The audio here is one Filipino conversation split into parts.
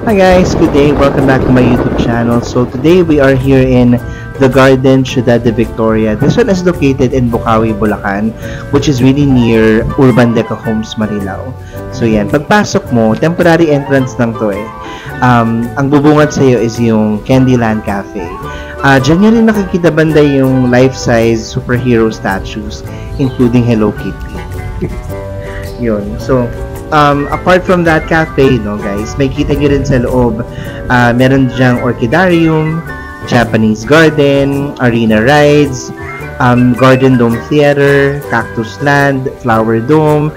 Hi guys, good day. Welcome back to my YouTube channel. So today we are here in the Garden Ciudad de Victoria. This one is located in Bukawi, Bulacan, which is really near Urban Deca Homes, Marilao. So yan, pagpasok mo, temporary entrance lang to eh. Ang bubungad sa iyo is yung Candyland Cafe. Diyan nyo rin nakikita banda yung life-size superhero statues, including Hello Kitty. Yun. So, apart from that cafe, no guys, may kita nyo rin sa loob, meron dyang orchidarium, Japanese garden, arena rides, garden dome theater, cactus land, flower dome,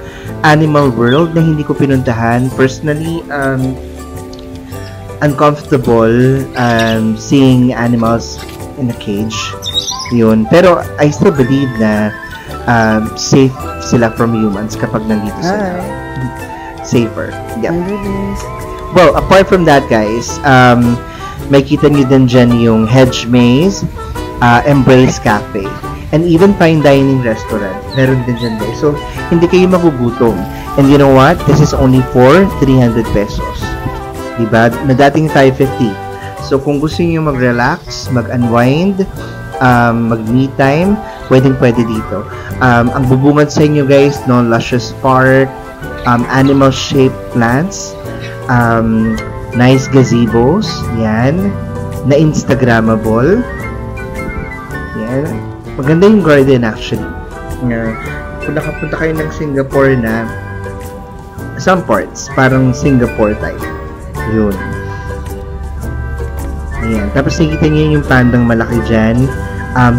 animal world na hindi ko pinuntahan. Personally, uncomfortable seeing animals in a cage. Yun. Pero I still believe na safe sila from humans kapag nandito sila. Safer. Yep. Well, apart from that, guys, may kita nyo din dyan yung Hedge Maze, Embrace Cafe, and even fine dining restaurant. Meron din dyan, guys. So, hindi kayo magugutom. And you know what? This is only for 300 pesos. Diba? Na dating tayo 50. So, kung gusto niyo mag-relax, mag-unwind, mag-me time, pwedeng-pwede dito. Ang bubungad sa inyo, guys, no, luscious park, animal-shaped plants, nice gazebos, yan, na Instagrammable. Yan. Maganda yung garden, actually. Kung nakapunta kayo ng Singapore na, some parts, parang Singapore type. Yun. Ayan. Tapos nakikita niyo yung pandang malaki dyan.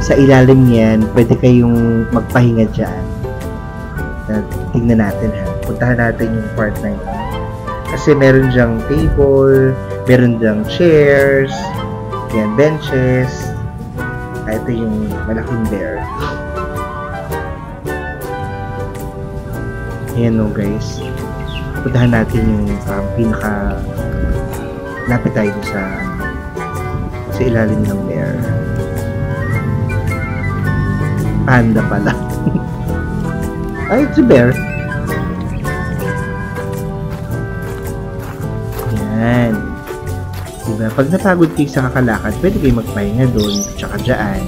Sa ilalim yan, pwede kayong magpahinga dyan. Tingnan natin ha. Puntahan natin yung part na yun. Kasi meron dyang table, meron dyang chairs, yan, benches. Ito yung malaking bear. Ayan o guys. Puntahan natin yung pinaka lapit tayo sa ilalim ng bear. Panda pala. Ay, it's a bear. Yan. Diba? Pag napagod kayo sa kakalakad, pwede kayo magpahinga doon, tsaka dyan.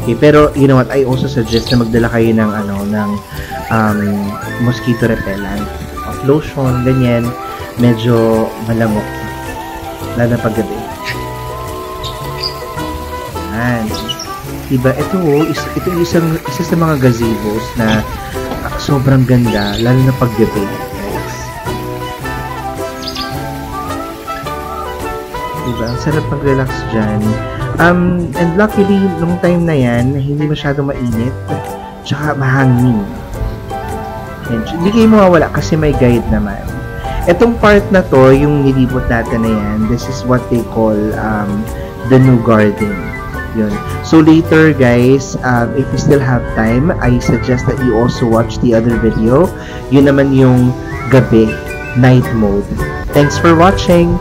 Okay, pero, you know what, I also suggest na magdala kayo ng, mosquito repellent. Of lotion, ganyan. Medyo malamok. Lalo na paggabi. Yan. Diba, ito isa sa mga gazebos na sobrang ganda, lalo na paggabi. Diba? Ang sarap mag-relax dyan. And luckily, nung time na yan, hindi masyado mainit. Tsaka mahangin. And, hindi kayo mawawala kasi may guide naman. Etong part na to, yung nilibot natin na yan, this is what they call the new garden. Yun. So later, guys, if you still have time, I suggest that you also watch the other video. Yun naman yung gabi, night mode. Thanks for watching!